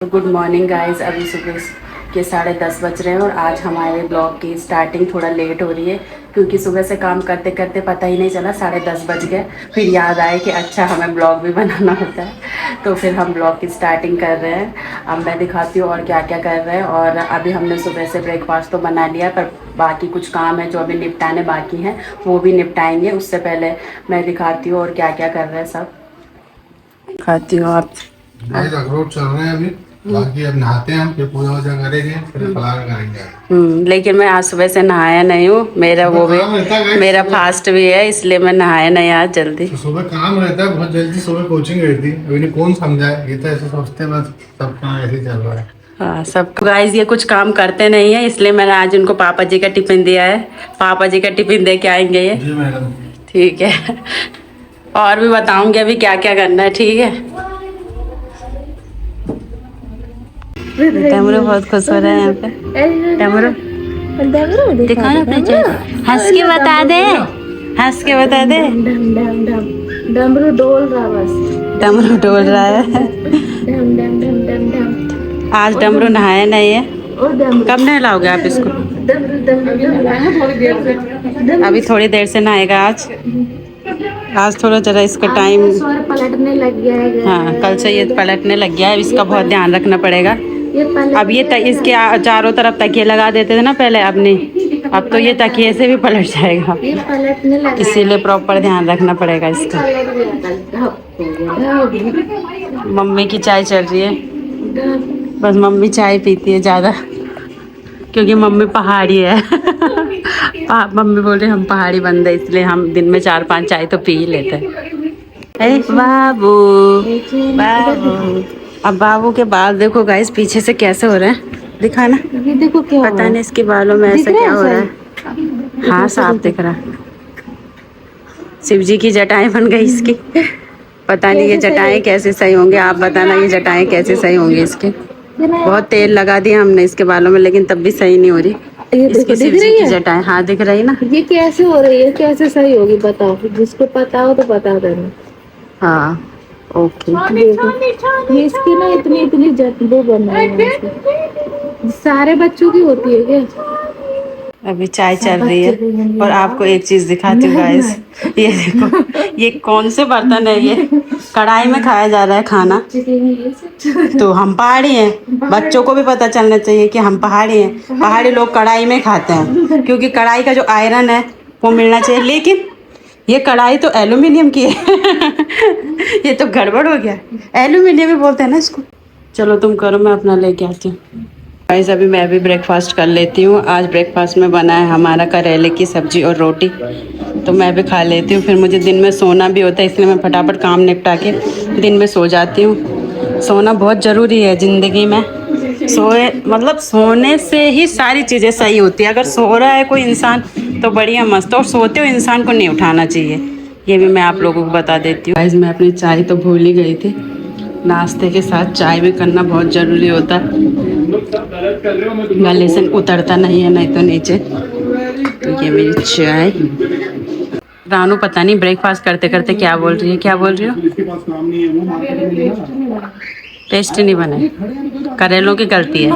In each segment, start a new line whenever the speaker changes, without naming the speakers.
Good morning guys. अभी सुबह के 10:30 बज रहे हैं और आज हमारे ब्लॉग की स्टार्टिंग थोड़ा लेट हो रही है क्योंकि सुबह से काम करते करते पता ही नहीं चला 10:30 बज गए। फिर याद आया कि अच्छा हमें ब्लॉग भी बनाना होता है, तो फिर हम ब्लॉग की स्टार्टिंग कर रहे हैं। अब मैं दिखाती हूँ और क्या क्या कर रहे हैं। और अभी हमने सुबह से ब्रेकफास्ट तो बना लिया, पर बाकी कुछ काम है जो अभी निपटाने बाकी हैं, वो भी निपटाएंगे। उससे पहले मैं दिखाती हूँ और क्या क्या कर रहे हैं सब दिखाती हूँ। आप
अखरोट चल रहे हैं अभी, बाकी अब नहाते हैं हम, फिर पूजा वूजा करेंगे, फिर फलार करेंगे।
लेकिन मैं आज सुबह से नहाया नहीं हूँ। मेरा वो भी मेरा फास्ट भी है, इसलिए मैं नहाया नहीं आज जल्दी।
तो सुबह काम रहता है बहुत जल्दी, सुबह कोचिंग रहती है, अभी कौन समझाए, ये तो ऐसे सोचते हैं बस सब काम ऐसे ही चल रहा है।
हाँ, सब गाइस ये कुछ काम करते नहीं है, इसलिए मैंने आज उनको पापा जी का टिफिन दिया है। पापा जी का टिफिन दे के आएंगे ये।
जी मैडम।
ठीक है, और भी बताऊंगी अभी क्या क्या करना है। ठीक है, टमरू बहुत खुश हो रहा है यहाँ पे। टमरू दिखा ना अपने चेहरे, हंस के बता दे, हंस के बता दे।
डमरू डोल रहा, बस
डमरू डोल रहा है।
डम डम डम डम डम।
आज डमरू नहाया नहीं है।
और डमरू
कब नहलाओगे आप इसको?
डमरू डमरू थोड़ी देर से,
अभी थोड़ी देर से नहाएगा आज थोड़ा जरा इसका टाइम।
स्वर पलटने लग गया है।
हाँ, कल से ये पलटने लग गया है, इसका बहुत ध्यान रखना पड़ेगा। अब ये इसके चारों तरफ तकिए लगा देते थे ना पहले, अब नहीं, अब तो ये तकिए से भी पलट जाएगा,
ये पलटने लगा,
इसीलिए प्रॉपर ध्यान रखना पड़ेगा इसका। मम्मी की चाय चल रही है, बस मम्मी चाय पीती है ज़्यादा क्योंकि मम्मी पहाड़ी है। मम्मी बोल रही हम पहाड़ी बंदे, इसलिए हम दिन में 4-5 चाय तो पी ही लेते हैं। बाबू बाबू, अब बाबू के बाल देखो गाइस पीछे से कैसे हो रहे हैं, दिखाना।
ये देखो क्या
पता नहीं इसके बालों में ऐसा क्या हो रहा है। हाँ, साफ दिख रहा है। शिव जी की जटाएं बन गई इसकी। पता नहीं ये जटाएं कैसे सही होंगे, आप बताना ये जटाएं कैसे सही होंगी इसके। बहुत तेल लगा दिया हमने इसके बालों में, लेकिन तब भी सही नहीं हो रही इसकी शिव जी की जटाएं। हाँ, दिख रही ना।
ये कैसे हो रही है, कैसे सही होगी बताओ, जिसको पता हो तो बता देना।
हाँ ओके।
ये इसकी ना इतनी इतनी जटले बन रही है, सारे बच्चों की होती है क्या?
अभी चाय चल रही है और आपको एक चीज दिखाती हूँ गाइस, ये देखो ये कौन से बर्तन है, ये कढ़ाई में खाया जा रहा है खाना। तो हम पहाड़ी हैं, बच्चों को भी पता चलना चाहिए कि हम पहाड़ी हैं। पहाड़ी लोग कढ़ाई में खाते हैं क्योंकि कढ़ाई का जो आयरन है वो मिलना चाहिए, लेकिन ये कढ़ाई तो एल्यूमिनियम की है। ये तो गड़बड़ हो गया, एल्यूमिनियम ही बोलते हैं ना इसको। चलो तुम करो, मैं अपना लेके आती हूँ। गाइस अभी मैं भी ब्रेकफास्ट कर लेती हूँ। आज ब्रेकफास्ट में बना है हमारा करेले की सब्जी और रोटी, तो मैं भी खा लेती हूँ। फिर मुझे दिन में सोना भी होता है, इसलिए मैं फटाफट काम निपटा के दिन में सो जाती हूँ। सोना बहुत ज़रूरी है ज़िंदगी में। मतलब सोने से ही सारी चीज़ें सही होती है। अगर सो रहा है कोई इंसान तो बढ़िया मस्त, और सोते हुए इंसान को नहीं उठाना चाहिए, ये भी मैं आप लोगों को बता देती हूँ। गाइस मैं अपनी चाय तो भूल ही गई थी, नाश्ते के साथ चाय भी करना बहुत ज़रूरी होता है। गले से उतरता नहीं है नहीं तो नीचे। तो ये मेरी चाय। रानू पता नहीं ब्रेकफास्ट करते करते क्या बोल रही है, क्या बोल रही हो? टेस्ट नहीं बने, करेलों की गलती है।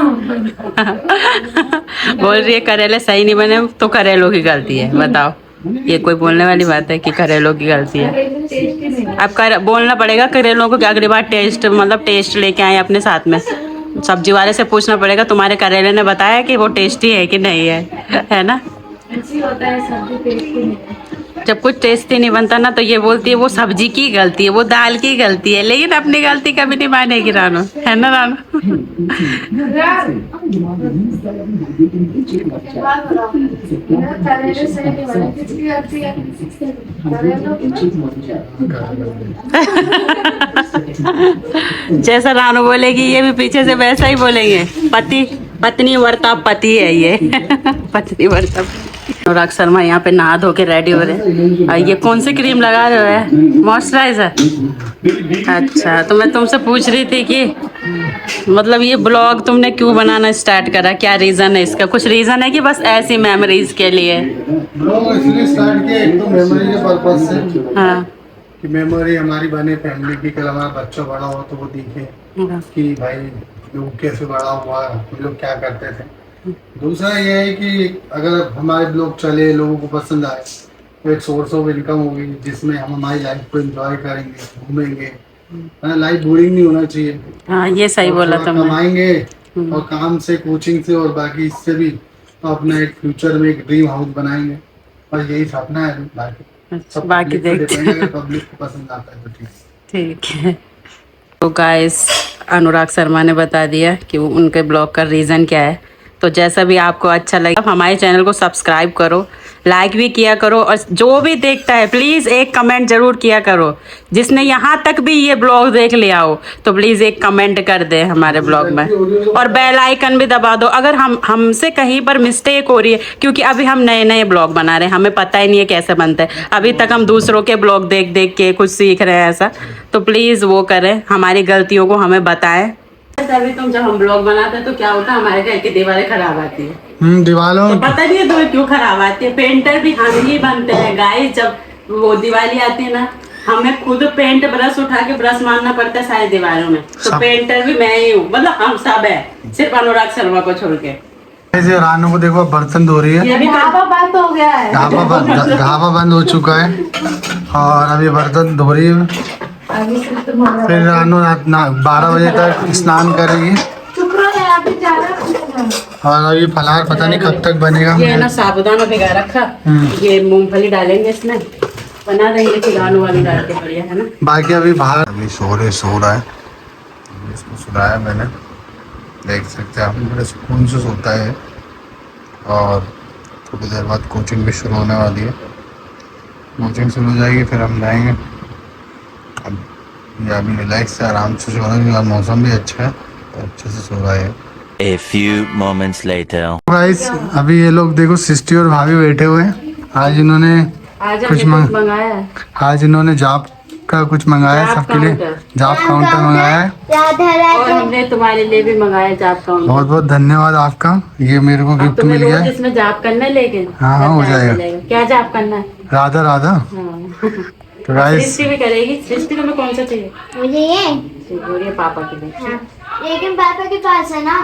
बोल रही है करेले सही नहीं बने तो करेलों की गलती है। बताओ, ये कोई बोलने वाली बात है कि करेलों की गलती है? अब बोलना पड़ेगा करेलों को कि अगली बार टेस्ट लेके आए अपने साथ में। सब्जी वाले से पूछना पड़ेगा तुम्हारे करेले ने बताया कि वो टेस्टी है कि नहीं है ना? जब कुछ टेस्टी नहीं बनता ना तो ये बोलती है वो सब्जी की गलती है, वो दाल की गलती है, लेकिन अपनी गलती कभी नहीं मानेगी रानू, है ना रानू? जैसा रानू बोलेगी ये भी पीछे से वैसा ही बोलेंगे। पत्नी वर्ता पति है ये। पत्नी वर्ता। और अक्सर मैं यहाँ पे नहा धो के रेडी हो रहे हैं। और ये कौन सी क्रीम लगा रहे हो? मॉइस्चराइजर। अच्छा, तो मैं तुमसे पूछ रही थी कि मतलब ये ब्लॉग तुमने क्यों बनाना स्टार्ट करा, क्या रीज़न है इसका? कुछ रीज़न है कि बस ऐसी मेमोरीज के लिए?
ब्लॉग इसलिए स्टार्ट किया, एक तो मेमोरी के पर्पज से।
हाँ,
कि मेमोरी हमारी बने फैमिली की, कल हमारा बच्चा बड़ा हो तो वो दिखे कि भाई लोग कैसे बड़ा हुआ, हम लोग क्या करते थे। दूसरा ये है कि अगर हमारे ब्लॉग चले, लोगों को पसंद आए, तो एक सोर्स ऑफ इनकम होगी जिसमें हम हमारी लाइफ को एंजॉय करेंगे, घूमेंगे। लाइफ बोरिंग नहीं होना चाहिए।
हाँ ये सही
और
बोला
थोड़ा
तुमने।
कमाएंगे और काम से, कोचिंग से और बाकी इससे भी अपना एक फ्यूचर में एक ड्रीम हाउस बनाएंगे। और यही सपना है। बाकी
अच्छा,
सब
बाकी
पब्लिक पे
देखते
डिपेंड है,
हैं।
अगर पब्लिक को पसंद आता है तो ठीक।
ठीक है। तो गाइस, अनुराग शर्मा ने बता दिया कि वो उनके ब्लॉग का रीज़न क्या है। तो जैसा भी आपको अच्छा लगे, आप हमारे चैनल को सब्सक्राइब करो, लाइक भी किया करो, और जो भी देखता है प्लीज़ एक कमेंट जरूर किया करो। जिसने यहाँ तक भी ये ब्लॉग देख लिया हो तो प्लीज़ एक कमेंट कर दे हमारे ब्लॉग में, और बेल आइकन भी दबा दो अगर हमसे कहीं पर मिस्टेक हो रही है, क्योंकि अभी हम नए नए ब्लॉग बना रहे हैं, हमें पता ही नहीं है कैसे बनता है। अभी तक हम दूसरों के ब्लॉग देख देख के कुछ सीख रहे हैं ऐसा। तो प्लीज़ वो करें, हमारी गलतियों को हमें बताएं। अभी तुम जब हम ब्लॉग बनाते हैं तो क्या होता है, हमारे घर की दीवारें खराब आती है।
दीवारों
तो पता नहीं है तुम्हें क्यों खराब आती है। पेंटर भी हम ही बनते हैं गाइस। जब वो दिवाली आती है ना, हमें खुद पेंट ब्रश उठा के ब्रश मारना पड़ता है सारी दीवारों में। तो पेंटर भी मैं ही हूँ, मतलब हम सब है, सिर्फ अनुराग शर्मा को छोड़ के।
ऐसे रानू को देखो, बर्तन धो रही है।
ये भी
ढाबा बंद हो गया है।
ढाबा बंद हो चुका है और अभी बर्तन धो रही है।
आगे से तुम्हारा
फिर रानू रात 12 बजे तक स्नान करेगी।
चुप रहो यार, अभी जा रहा हूँ।
और अभी फलाहार पता नहीं कब तक बनेगा।
ये है ना साबुदाना भिगा रखा, ये मूंगफली डालेंगे इसमें, बना देंगे फिर आलू वाली डाल के, बढ़िया है ना।
बाकी अभी बाहर अभी सो रहा है। इसको सुलाया मैंने, देख सकते हैं आप, बड़े सुकून से सोता है। और थोड़ी देर बाद कोचिंग भी शुरू होने वाली है। कोचिंग शुरू हो जाएगी फिर हम जाएंगे। अब ये अभी रिलैक्स से आराम से सो रहा है, क्योंकि मौसम भी अच्छा है, तो अच्छे से सो रहा है।
A few moments later.
Guys, अभी ये लोग देखो, सिस्टी और भाभी बैठे हुए हैं। आज इन्होंने
आज
कुछ
हमने कुछ मंगाया है।
आज इन्होंने जाप का कुछ मंगाया है
जाप
सबके लिए।
काउंटर।
जाप काउंटर मंगाया है।
और हमने तुम्हारे लिए भी मंगाया जाप काउंटर।
बहुत बहुत धन्यवाद आपका, ये मेरे को
अब
गिफ्ट
तुम्हें
मिल गया
रोज
है।
इसमें जाप करना है, लेकिन
हाँ, हो जाएगा।
क्या जाप करना है?
राधा राधा।
हाँ।
तो गाइस,
सृष्टि भी करेगी। सृष्टि तुम्हें कौन सा चाहिए?
मुझे ये,
बोलिए पापा के लिए।
हाँ, लेकिन पापा के पास है ना।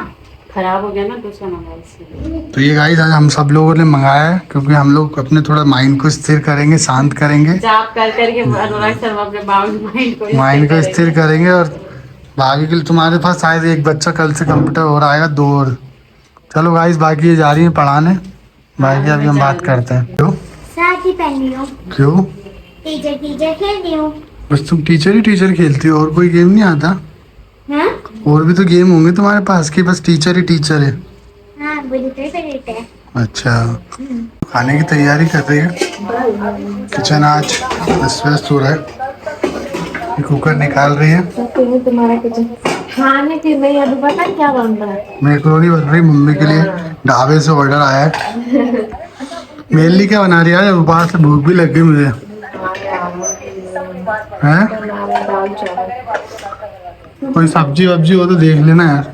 खराब हो गया ना, दूसरा मंगाया इसलिए।
तो ये गाइस आज हम सब लोगों ने मंगाया है, क्योंकि हम लोग अपने थोड़ा माइंड को स्थिर करेंगे, शांत करेंगे।
जाप कर करके अनुराग शर्मा अपने
माइंड को स्थिर करेंगे। और बाकी के लिए तुम्हारे पास शायद एक बच्चा कल से कंप्यूटर हो रहा है, 2 और। चलो गाइस, बाकी ये जा रही है पढ़ाने। बाकी अभी हम बात करते हैं। क्यों
साथ ही पहनी हूँ,
क्यों
टीचर टीचर खेलती हूँ।
बस तुम टीचर ही टीचर खेलती हो, और कोई गेम नहीं आता?
हाँ
और भी तो गेम होंगे तुम्हारे पास, कि बस टीचर ही टीचर है?
हाँ, बुझते है।
अच्छा, खाने की तैयारी कर रही है। किचन आज व्यस्त हो रहा है। कुकर निकाल रही है।
तुम्हारा किचन खाने की नहीं, अभी पता है क्या बन रहा है?
मैक्रोनी बन रही मम्मी के लिए, ढाबे से ऑर्डर आया है। मेरे लिए क्या बना रही है यार? बाहर से भूख भी लग गई मुझे। हैं?
दाल चावल।
कोई सब्जी वब्जी हो तो देख लेना यार।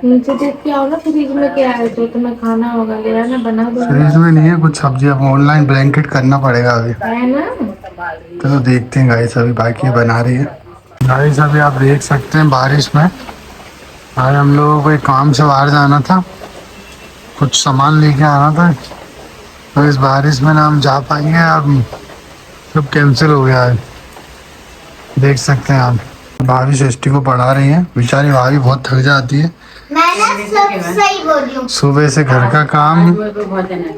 नीचे देख के आओ ना, फ्रिज में क्या है, तो तुम्हें खाना होगा ले आना, बना दो।
फ्रिज में नहीं है कुछ सब्जी, अब ऑनलाइन ब्लैंकेट करना पड़ेगा अभी।
है ना।
चलो देखते हैं गाइस, अभी बाकी बना रही है। गाइस अभी आप देख सकते हैं बारिश में, आज हम लोगों को एक काम से बाहर जाना था, कुछ सामान लेके आना था। तो इस बारिश में ना हम जा पाएंगे, अब सब कैंसिल हो गया है। देख सकते हैं आप, भाभी सृष्टि को पढ़ा रही है। बेचारी भाभी बहुत थक जाती है।
मैं ना सब सही बोल रही हूँ।
सुबह से घर का काम,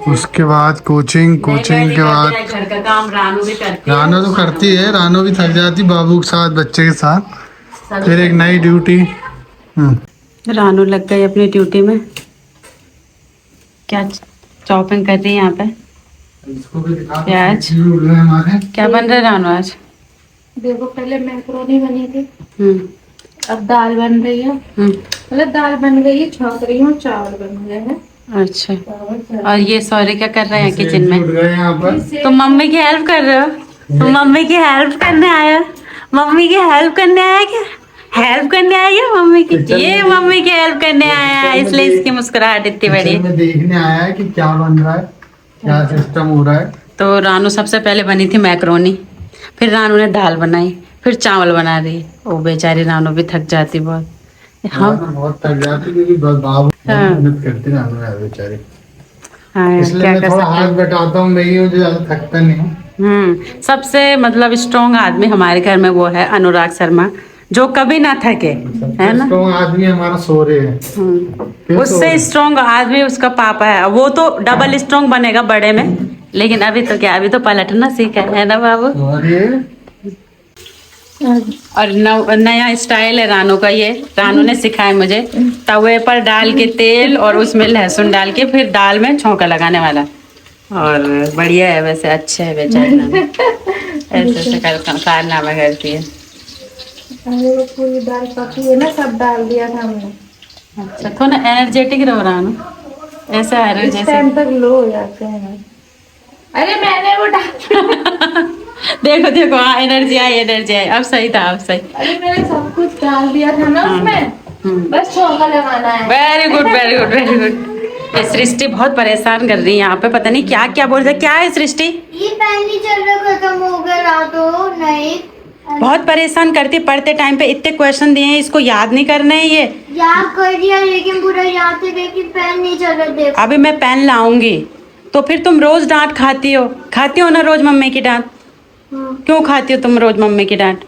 उसके बाद कोचिंग के बाद
घर का काम रानू भी करती है।
रानो तो करती है, रानो भी थक जाती बाबू के साथ, बच्चे के साथ। फिर एक नई ड्यूटी।
रानू लग गई अपनी ड्यूटी में। क्या चॉपिंग कर रही है यहाँ पे? प्याज।
हमारे
क्या बन रहा है रानू आज?
देखो, पहले मैक्रोनी बनी थी,
हम्म
अब दाल बन रही है।
हम्म,
मतलब दाल बन गई है, छौंक रही हूँ, चावल बन गए हैं।
अच्छा। और ये सॉरी क्या कर रहे हैं किचन में?
उठ गए यहाँ पर।
तुम मम्मी की हेल्प कर रहे हो? तुम मम्मी की हेल्प करने आया? मम्मी की हेल्प करने आया क्या? हेल्प करने आया क्या मम्मी की? ये मम्मी की हेल्प करने आया है, इसलिए इसकी मुस्कुराहट इतनी बड़ी।
किचन में देखने आया है कि क्या बन रहा है, क्या सिस्टम हो रहा है।
तो रानू सबसे पहले बनी थी मैक्रोनी, फिर रानू ने दाल बनाई, फिर चावल बना रही। ओ बेचारी रानू भी थक जाती बहुत। हम
बहुत थक जाती क्योंकि बाबू
हाँ।
मेहनत करती ना हमें बेचारी,
हाँ,
इसलिए
क्या
मैं
कर
थोड़ा
सकते
हाथ
हैं।
बटाता हूँ, मैं ही हूँ जो ज्यादा थकता नहीं हूँ।
सबसे मतलब स्ट्रॉन्ग आदमी हमारे घर में वो है अनुराग शर्मा, जो कभी ना थके, है
सबसे
ना।
स्ट्रॉन्ग आदमी हमारा सो रहे है। फिर सो
उससे
रहे।
स्ट्रॉन्ग आदमी उसका पापा है, वो तो डबल स्ट्रॉन्ग बनेगा बड़े में, लेकिन अभी तो क्या, अभी तो पलटना सीखा है ना बाबू।
और ये
और नया स्टाइल है रानू का, ये रानू ने सिखाया मुझे, तवे पर डाल के तेल और उसमें लहसुन डाल के फिर दाल में छौंका लगाने वाला। और बढ़िया है वैसे, अच्छे है बेचारी रानू, ऐसे ऐसे कारनामा करती है।
अरे वो पूरी दाल पकी है ना, सब डाल दिया था हमने।
अच्छा, थोड़ा एनर्जेटिक रहो रानू, ऐसा है
इस
जैसे
टाइम तक लो हो जाते हैं। अरे मैंने वो डाल
देखो देखो, हाँ एनर्जी आई, एनर्जी आई, अब सही था, अब सही।
अरे मैंने सब कुछ डाल दिया था ना उसमें, बस छौंका लगाना है।
Very good, very good, very good. ये सृष्टि बहुत परेशान कर रही है यहाँ पे, पता नहीं क्या क्या बोल रहे, क्या है सृष्टि।
ये पेन नहीं चल रहा, खत्म हो गया रात हो नहीं।
बहुत परेशान करती, पढ़ते टाइम पे इतने क्वेश्चन दिए हैं, इसको याद नहीं करना है ये।
याद कर दिया लेकिन पूरा याद है, लेकिन पेन नहीं चल रहा, देखो।
अभी मैं पेन लाऊंगी, तो फिर तुम रोज डांट खाती हो ना रोज मम्मी की डांट।
हाँ,
क्यों खाती हो तुम रोज मम्मी की डांट।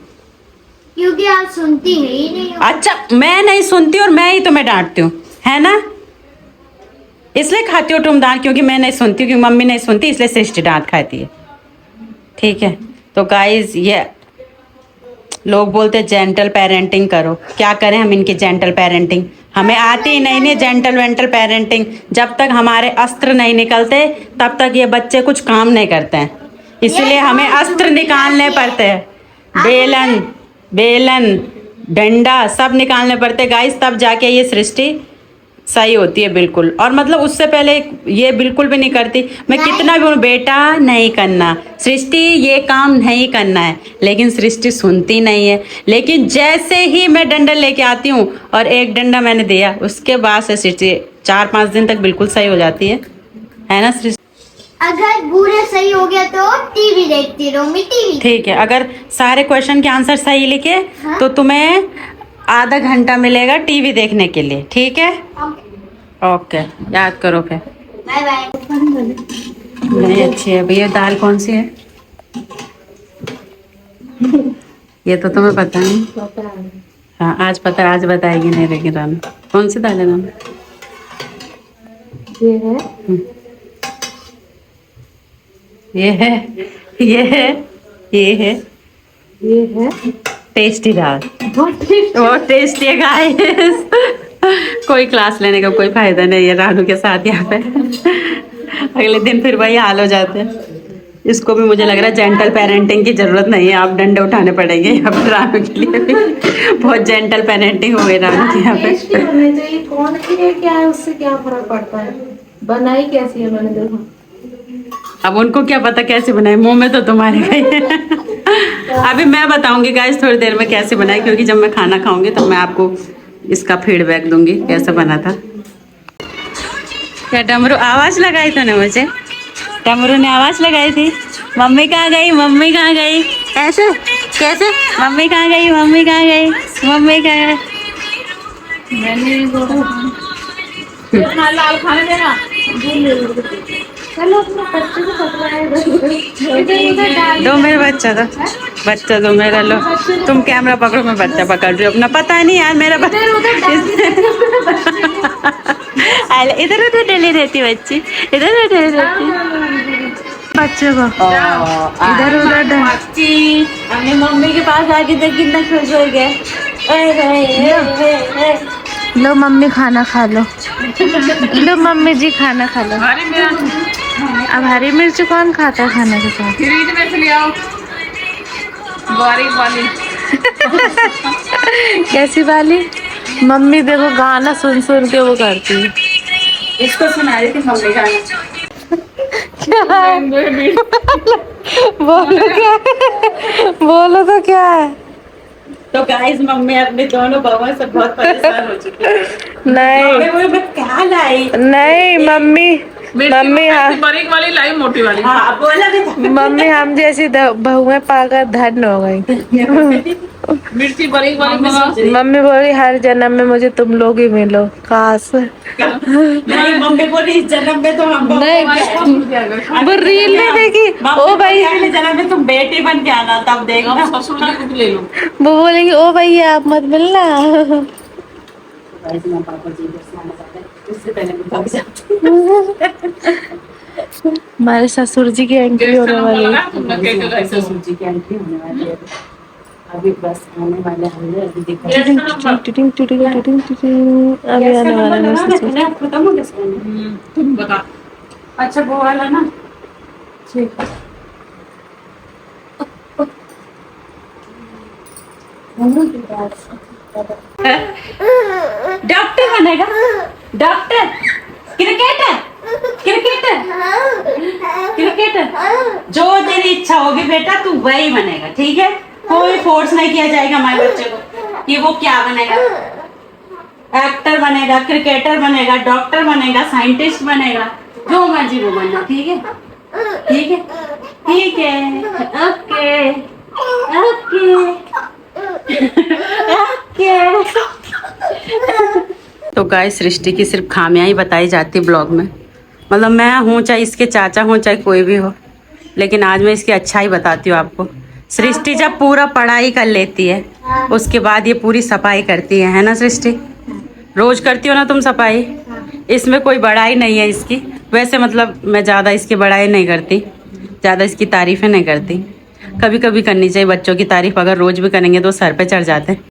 क्योंकि आप सुनती है ही नहीं हो।
अच्छा, मैं नहीं सुनती और मैं ही तुम्हें डांटती हूँ, है ना, इसलिए खाती हो तुम डांट, क्योंकि मैं नहीं सुनती, क्योंकि मम्मी नहीं सुनती, इसलिए सृष्टि डांट खाती है। ठीक है, तो गाइस ये लोग बोलते हैं जेंटल पेरेंटिंग करो, क्या करें हम इनकी जेंटल पेरेंटिंग, हमें आती ही नहीं जेंटल वेंटल पेरेंटिंग। जब तक हमारे अस्त्र नहीं निकलते तब तक ये बच्चे कुछ काम नहीं करते हैं, इसीलिए हमें अस्त्र निकालने पड़ते हैं, बेलन बेलन डंडा सब निकालने पड़ते गाइस, तब जाके ये सृष्टि सही होती है बिल्कुल। और मतलब उससे पहले ये बिल्कुल भी नहीं करती, मैं कितना भी बोलूं बेटा नहीं करना, सृष्टि ये काम नहीं करना है, लेकिन सृष्टि सुनती नहीं है। लेकिन जैसे ही मैं डंडा लेके आती हूँ और एक डंडा मैंने दिया, उसके बाद से सृष्टि 4-5 दिन तक बिल्कुल सही हो जाती है ना सृष्टि।
अगर पूरा सही हो गया तो टीवी देखती रहो, मैं टीवी।
ठीक है, अगर सारे क्वेश्चन के आंसर सही लिखे
हाँ?
तो तुम्हें आधा घंटा मिलेगा टीवी देखने के लिए, ठीक है। ओके, याद करो फिर।
Bye bye.
नहीं अच्छी है भैया, दाल कौन सी है ये तो तुम्हें पता नहीं।
पता है।
हाँ आज पता, आज बताएगी नहीं, लेकिन रानू कौन सी दाल है रानू।
ये है,
ये है, ये है, ये है
ये है
टेस्टी दाल,
बहुत टेस्टी।
बहुत टेस्टी है गाइस। कोई क्लास लेने का कोई फायदा नहीं है रानू के साथ यहाँ पे। अगले दिन फिर वही हाल हो जाते हैं। इसको भी मुझे लग रहा है जेंटल पेरेंटिंग की जरूरत नहीं है, आप डंडे उठाने पड़ेंगे यहाँ पे रानू के लिए भी। बहुत जेंटल पेरेंटिंग हो गई रानू की यहाँ
टेस्टी
पे।
होना चाहिए, कौन सी है क्या है, उससे क्या फर्क पड़ता है, बनाई कैसी है मैंने देखा।
अब उनको क्या पता कैसे बनाए, मुंह में तो तुम्हारे गई है। अभी मैं बताऊंगी गाइस थोड़ी देर में कैसे बनाए, क्योंकि जब मैं खाना खाऊंगी तब मैं आपको इसका फीडबैक दूंगी कैसे बना था। क्या डमरू आवाज लगाई था ना मुझे, डमरू ने आवाज लगाई थी, मम्मी कहाँ गई, मम्मी कहाँ गई, ऐसे कैसे, मम्मी कहाँ गई, मम्मी कहाँ गई, मम्मी कहाँ गई।
लाल खाने देना, चलो अपने बच्चे को पकड़ाए, इधर उधर डाल
दो मेरे बच्चा दो, बच्चा दो मेरा, लो तुम कैमरा पकड़ो, मैं बच्चा पकड़ रही हूँ अपना, पता नहीं यार मेरा बच्चा इधर उधर डली रहती बच्ची, इधर उधर रहती बच्चे को इधर उधर बच्ची अपनी मम्मी के पास आके देख कितना खुश हो गया।
लो मम्मी खाना खा लो, लो मम्मी जी खाना खा लो। अब हरी मिर्च कौन खाता है खाने के साथ।
फ्रिज में से ले आओ बारीक वाली।
कैसी वाली मम्मी, देखो गाना सुन सुन के वो करती है।
इसको सुना रही थी मम्मी गाना।
क्या है? बोलो क्या है? बोलो तो क्या है।
तो गाइस मम्मी अपने दोनों बहुओं से बहुत परेशान हो चुकी है।
नहीं
मम्मी मैं क्या लाई,
नहीं मम्मी, मम्मी हाँ,
बारीक वाली लाई मोटी वाली।
हाँ बोला भी था।
मम्मी हम जैसी बहुएं पाकर धन हो गई।
मिर्ची बड़ी बड़ी मंगा।
मम्मी बोली हर जन्म में मुझे तुम लोग ही मिलो, काश।
नहीं मम्मी बोली इस जन्म में तो हम
नहीं वो रील में देखी, ओ भाई
अगले जन्म में तुम बेटी बन के आना, तब देखना।
ससुर जी कुछ ले लो।
वो बोलेगी ओ भैया आप मत मिलना। हमारे ससुर जी की एंट्री होने वाली है।
सूजी की एंट्री होने वाली है अभी, बस आने वाले होंगे अभी। देखो
अभी आने वाला है मेरे ससुर।
खत्म हो गया।
तुम बता।
अच्छा वो वाला ना, ठीक डॉक्टर बनेगा, डॉक्टर, क्रिकेटर, क्रिकेटर, क्रिकेटर। जो तेरी इच्छा होगी बेटा तू वही बनेगा, ठीक है। कोई फोर्स नहीं किया जाएगा हमारे बच्चे को कि वो क्या बनेगा। एक्टर बनेगा, क्रिकेटर बनेगा, डॉक्टर बनेगा, साइंटिस्ट बनेगा, जो मर्जी वो बनना, ठीक है, ठीक है, ठीक है, ओके ओके ओके। तो गाइस सृष्टि की सिर्फ खामियां ही बताई जाती ब्लॉग में। मतलब मैं हूँ चाहे इसके चाचा हूँ चाहे कोई भी हो, लेकिन आज मैं इसकी अच्छाई बताती हूँ आपको। सृष्टि जब पूरा पढ़ाई कर लेती है उसके बाद ये पूरी सफाई करती है ना सृष्टि? रोज करती हो ना तुम सफाई? इसमें कोई बड़ाई नहीं है इसकी। वैसे मतलब मैं ज़्यादा इसकी बड़ाई नहीं करती, ज़्यादा इसकी तारीफ़ें नहीं करती। कभी कभी करनी चाहिए बच्चों की तारीफ़, अगर रोज़ भी करेंगे तो सर पे चढ़ जाते हैं।